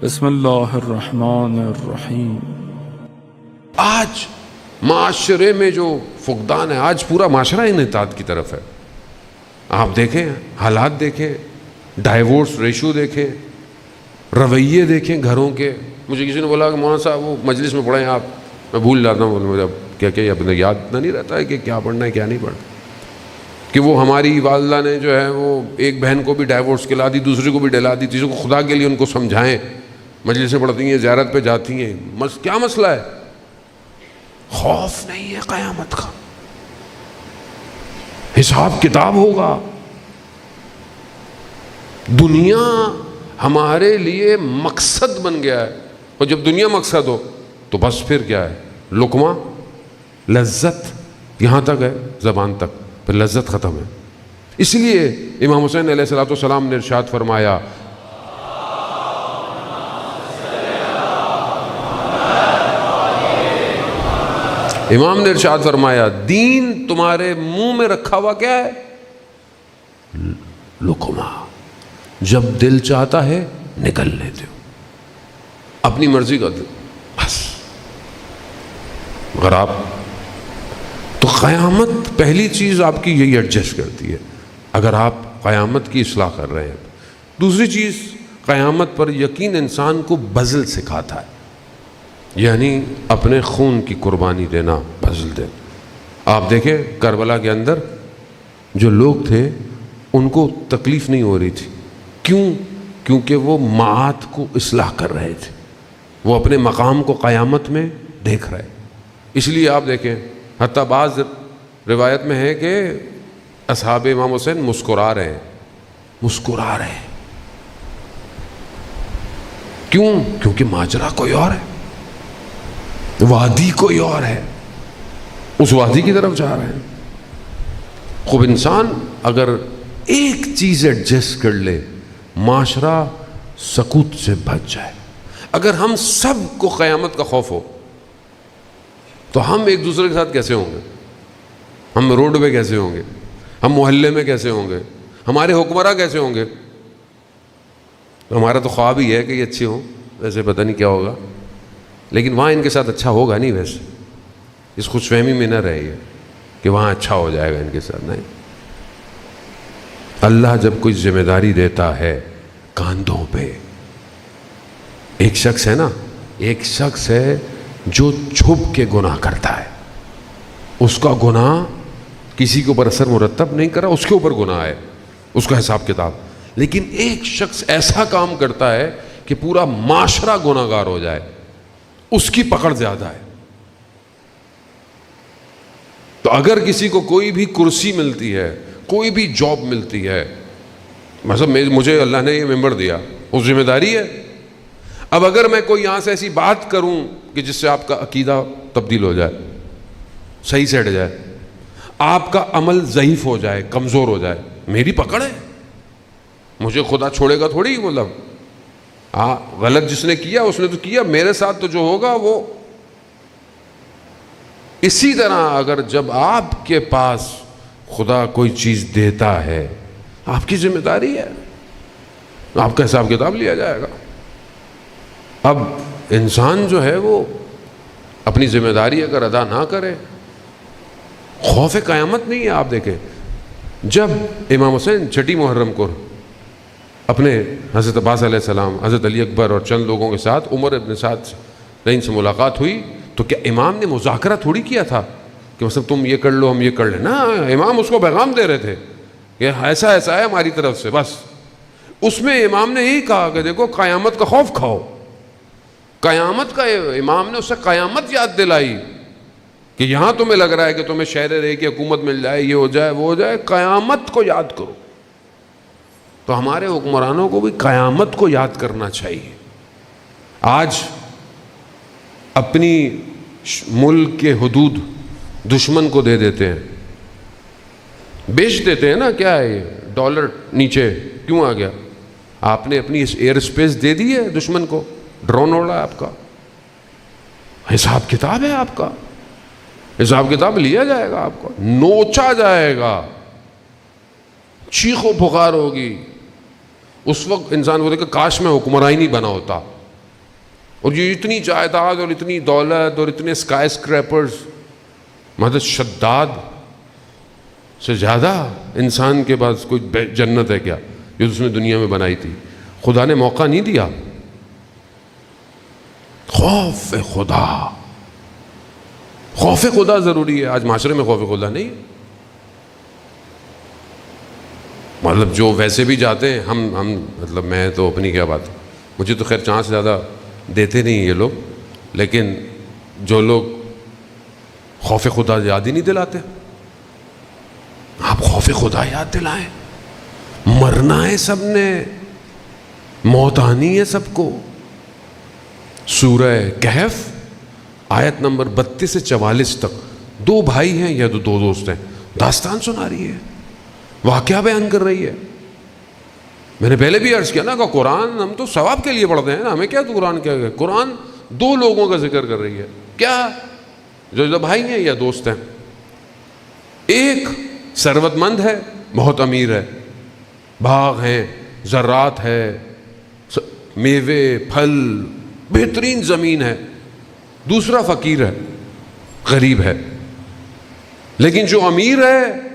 بسم اللہ الرحمن الرحیم۔ آج معاشرے میں جو فقدان ہے، آج پورا معاشرہ انحطاط کی طرف ہے۔ آپ دیکھیں، حالات دیکھیں، ڈائیورس ریشو دیکھیں، رویے دیکھیں گھروں کے۔ مجھے کسی نے بولا کہ مولانا صاحب وہ مجلس میں پڑھیں آپ، میں بھول جاتا ہوں، مجھے کیا اپنے یاد اتنا نہیں رہتا ہے کہ کیا پڑھنا ہے کیا نہیں پڑھنا، کہ وہ ہماری والدہ نے جو ہے وہ ایک بہن کو بھی ڈائیورس کلا دی، دوسری کو بھی ڈلا دی، تیسرے کو، خدا کے لیے ان کو سمجھائیں۔ مجلسیں پڑھتی ہیں، زیارت پہ جاتی ہیں، کیا مسئلہ ہے؟ خوف نہیں ہے قیامت کا، حساب کتاب ہوگا۔ دنیا ہمارے لیے مقصد بن گیا ہے، اور جب دنیا مقصد ہو تو بس پھر کیا ہے؟ لقمہ، لذت یہاں تک ہے، زبان تک، پھر لذت ختم ہے۔ اس لیے امام حسین علیہ الصلوۃ والسلام نے ارشاد فرمایا، امام نے ارشاد فرمایا، دین تمہارے منہ میں رکھا ہوا کیا ہے؟ لقمہ، جب دل چاہتا ہے نکل لیتے ہو، اپنی مرضی کا دل، بس۔ اگر آپ تو قیامت پہلی چیز آپ کی یہی ایڈجسٹ کرتی ہے، اگر آپ قیامت کی اصلاح کر رہے ہیں۔ دوسری چیز، قیامت پر یقین انسان کو بذل سکھاتا ہے، یعنی اپنے خون کی قربانی دینا، بذل دے۔ آپ دیکھیں کربلا کے اندر جو لوگ تھے ان کو تکلیف نہیں ہو رہی تھی، کیوں؟ کیونکہ وہ معاد کو اصلاح کر رہے تھے، وہ اپنے مقام کو قیامت میں دیکھ رہے۔ اس لیے آپ دیکھیں، حتیٰ بعض روایت میں ہے کہ اصحاب امام حسین مسکرا رہے ہیں، کیوں؟ کیونکہ ماجرا کوئی اور ہے، وادی کوئی اور ہے، اس وادی کی طرف جا رہے ہیں۔ خوب انسان اگر ایک چیز ایڈجسٹ کر لے، معاشرہ سکوت سے بچ جائے۔ اگر ہم سب کو قیامت کا خوف ہو تو ہم ایک دوسرے کے ساتھ کیسے ہوں گے؟ ہم روڈ پہ کیسے ہوں گے؟ ہم محلے میں کیسے ہوں گے؟ ہمارے حکمراں کیسے ہوں گے؟ ہمارا تو خواب ہی ہے کہ یہ اچھے ہوں، ویسے پتہ نہیں کیا ہوگا، لیکن وہاں ان کے ساتھ اچھا ہوگا نہیں۔ ویسے اس خوش فہمی میں نہ رہیے کہ وہاں اچھا ہو جائے گا ان کے ساتھ، نہیں۔ اللہ جب کوئی ذمہ داری دیتا ہے کاندھوں پہ، ایک شخص ہے جو چھپ کے گناہ کرتا ہے، اس کا گناہ کسی کے اوپر اثر مرتب نہیں کرا، اس کے اوپر گناہ ہے، اس کا حساب کتاب۔ لیکن ایک شخص ایسا کام کرتا ہے کہ پورا معاشرہ گناہ گار ہو جائے، اس کی پکڑ زیادہ ہے۔ تو اگر کسی کو کوئی بھی کرسی ملتی ہے، کوئی بھی جاب ملتی ہے، مطلب مجھے اللہ نے یہ ممبر دیا، وہ ذمہ داری ہے۔ اب اگر میں کوئی یہاں سے ایسی بات کروں کہ جس سے آپ کا عقیدہ تبدیل ہو جائے، صحیح سے ہٹ جائے، آپ کا عمل ضعیف ہو جائے، کمزور ہو جائے، میری پکڑ ہے، مجھے خدا چھوڑے گا تھوڑی۔ مطلب غلط جس نے کیا اس نے تو کیا، میرے ساتھ تو جو ہوگا وہ۔ اسی طرح اگر جب آپ کے پاس خدا کوئی چیز دیتا ہے، آپ کی ذمہ داری ہے، آپ کا حساب کتاب لیا جائے گا۔ اب انسان جو ہے وہ اپنی ذمہ داری اگر ادا نہ کرے، خوف قیامت نہیں ہے۔ آپ دیکھیں، جب امام حسین چھٹی محرم کو اپنے حضرت عباس علیہ السلام، حضرت علی اکبر اور چند لوگوں کے ساتھ عمر ابن سعد سے ملاقات ہوئی، تو کیا امام نے مذاکرہ تھوڑی کیا تھا کہ مثلا تم یہ کر لو ہم یہ کر لیں؟ نا، امام اس کو پیغام دے رہے تھے کہ ایسا ہے ہماری طرف سے، بس۔ اس میں امام نے یہی کہا کہ دیکھو قیامت کا خوف کھاؤ، قیامت کا، امام نے اسے قیامت یاد دلائی کہ یہاں تمہیں لگ رہا ہے کہ تمہیں شہر رہے کی حکومت مل جائے، یہ ہو جائے وہ ہو جائے، قیامت کو یاد کرو۔ تو ہمارے حکمرانوں کو بھی قیامت کو یاد کرنا چاہیے۔ آج اپنی ملک کے حدود دشمن کو دے دیتے ہیں، بیچ دیتے ہیں نا، کیا ہے یہ ڈالر نیچے کیوں آ گیا؟ آپ نے اپنی ایئر اسپیس دے دی ہے دشمن کو، ڈرون اڑ رہا ہے آپ کا، حساب کتاب ہے آپ کا، حساب کتاب لیا جائے گا، آپ کو نوچا جائے گا، چیخ و پکار ہوگی۔ اس وقت انسان بولے کہ کاش میں حکمراں ہی نہیں بنا ہوتا، اور یہ اتنی جائیداد اور اتنی دولت اور اتنے اسکائی اسکریپرز، مدد شداد سے زیادہ انسان کے پاس کوئی جنت ہے کیا جو اس نے دنیا میں بنائی تھی؟ خدا نے موقع نہیں دیا. خوف خدا، خوف خدا ضروری ہے. آج معاشرے میں خوف خدا نہیں ہے. مطلب جو ویسے بھی جاتے ہیں ہم مطلب میں تو اپنی کیا بات، مجھے تو خیر چانس زیادہ دیتے نہیں یہ لوگ، لیکن جو لوگ خوف خدا یاد ہی نہیں دلاتے. آپ خوف خدا یاد دلائیں. مرنا ہے سب نے، موت آنی ہے سب کو. سورہ کہف آیت نمبر 32 سے 44 تک 2 بھائی ہیں یا 2 دوست ہیں، داستان سنا رہی ہے، واقعہ بیان کر رہی ہے. میں نے پہلے بھی عرض کیا نا کہ قرآن ہم تو ثواب کے لیے پڑھتے ہیں نا، ہمیں کیا قرآن کیا ہے؟ قرآن 2 لوگوں کا ذکر کر رہی ہے. کیا؟ جو بھائی ہیں یا دوست ہیں. ایک ثروت مند ہے، بہت امیر ہے، باغ ہیں، زراعت ہے، میوے پھل، بہترین زمین ہے. دوسرا فقیر ہے، غریب ہے. لیکن جو امیر ہے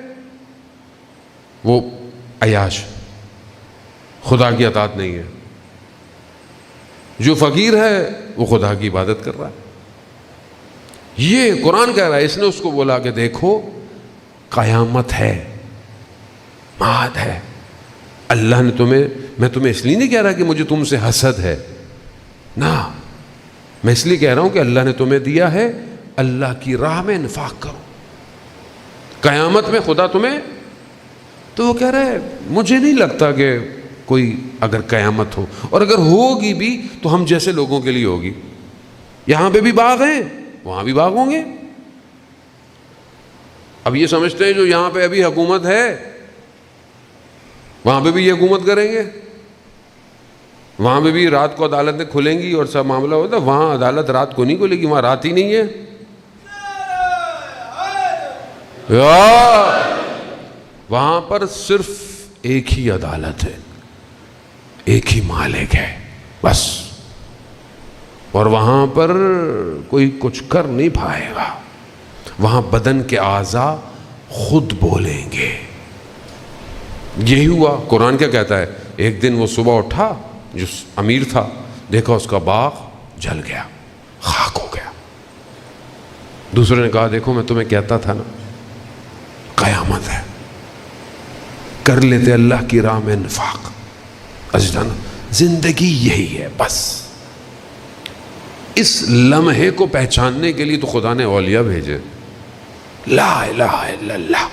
وہ عیاش، خدا کی اطاعت نہیں ہے. جو فقیر ہے وہ خدا کی عبادت کر رہا ہے. یہ قرآن کہہ رہا ہے. اس نے اس کو بولا کہ دیکھو قیامت ہے، معاد ہے. اللہ نے میں تمہیں اس لیے نہیں کہہ رہا کہ مجھے تم سے حسد ہے، نہ، میں اس لیے کہہ رہا ہوں کہ اللہ نے تمہیں دیا ہے، اللہ کی راہ میں انفاق کرو. قیامت میں خدا تمہیں، تو وہ کہہ رہا ہے مجھے نہیں لگتا کہ کوئی اگر قیامت ہو، اور اگر ہوگی بھی تو ہم جیسے لوگوں کے لیے ہوگی. یہاں پہ بھی باغ ہیں، وہاں بھی باغ ہوں گے. اب یہ سمجھتے ہیں جو یہاں پہ ابھی حکومت ہے وہاں پہ بھی یہ حکومت کریں گے، وہاں پہ بھی رات کو عدالتیں کھلیں گی اور سب معاملہ ہوتا ہے. وہاں عدالت رات کو نہیں کھلے گی، وہاں رات ہی نہیں ہے. وہاں پر صرف ایک ہی عدالت ہے، ایک ہی مالک ہے بس. اور وہاں پر کوئی کچھ کر نہیں پائے گا. وہاں بدن کے اعضاء خود بولیں گے. یہی ہوا. قرآن کیا کہتا ہے؟ ایک دن وہ صبح اٹھا، جو امیر تھا، دیکھا اس کا باغ جل گیا، خاک ہو گیا. دوسرے نے کہا دیکھو میں تمہیں کہتا تھا نا قیامت ہے، کر لیتے اللہ کی راہ میں انفاق. عزیزان زندگی یہی ہے بس. اس لمحے کو پہچاننے کے لیے تو خدا نے اولیاء بھیجے. لا الہ الا اللہ.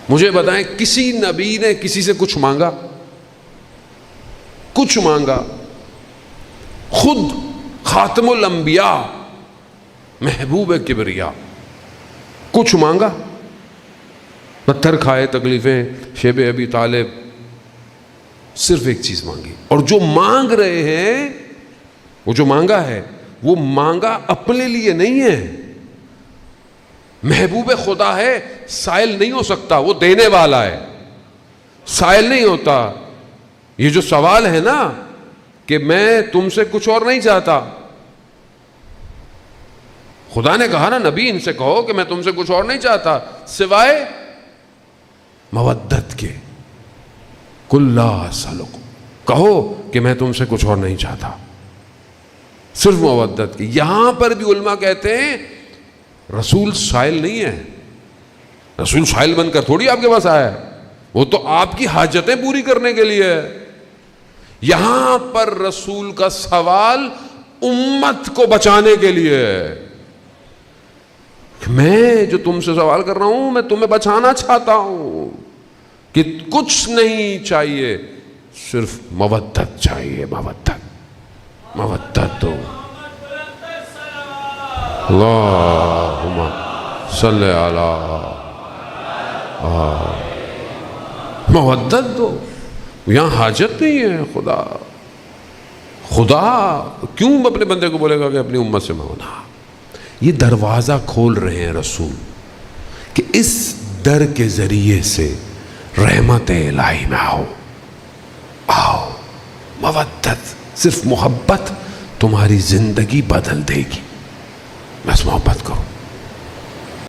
مجھے بتائیں کسی نبی نے کسی سے کچھ مانگا؟ کچھ مانگا؟ خود خاتم الانبیاء محبوب کبریا کچھ مانگا؟ پتھر کھائے، تکلیفیں، شیب ابی طالب، صرف ایک چیز مانگی. اور جو مانگ رہے ہیں، وہ جو مانگا ہے وہ مانگا اپنے لیے نہیں ہے. محبوب خدا ہے، سائل نہیں ہو سکتا، وہ دینے والا ہے، سائل نہیں ہوتا. یہ جو سوال ہے نا کہ میں تم سے کچھ اور نہیں چاہتا، خدا نے کہا نا نبی ان سے کہو کہ میں تم سے کچھ اور نہیں چاہتا سوائے مودت کے. قل لا اسألکم، کہو کہ میں تم سے کچھ اور نہیں چاہتا، صرف مودت کی. یہاں پر بھی علماء کہتے ہیں رسول سائل نہیں ہے. رسول سائل بن کر تھوڑی آپ کے پاس آیا ہے، وہ تو آپ کی حاجتیں پوری کرنے کے لیے ہے. یہاں پر رسول کا سوال امت کو بچانے کے لیے ہے. میں جو تم سے سوال کر رہا ہوں میں تمہیں بچانا چاہتا ہوں کہ کچھ نہیں چاہیے، صرف مودت چاہیے. مودت دو. اللہم صلی علی مودت دو. یہاں حاجت نہیں ہے. خدا کیوں اپنے بندے کو بولے گا کہ اپنی امت سے مانگنا؟ یہ دروازہ کھول رہے ہیں رسول کہ اس در کے ذریعے سے رحمت الہی میں آؤ. مودت، صرف محبت تمہاری زندگی بدل دے گی. بس محبت کرو.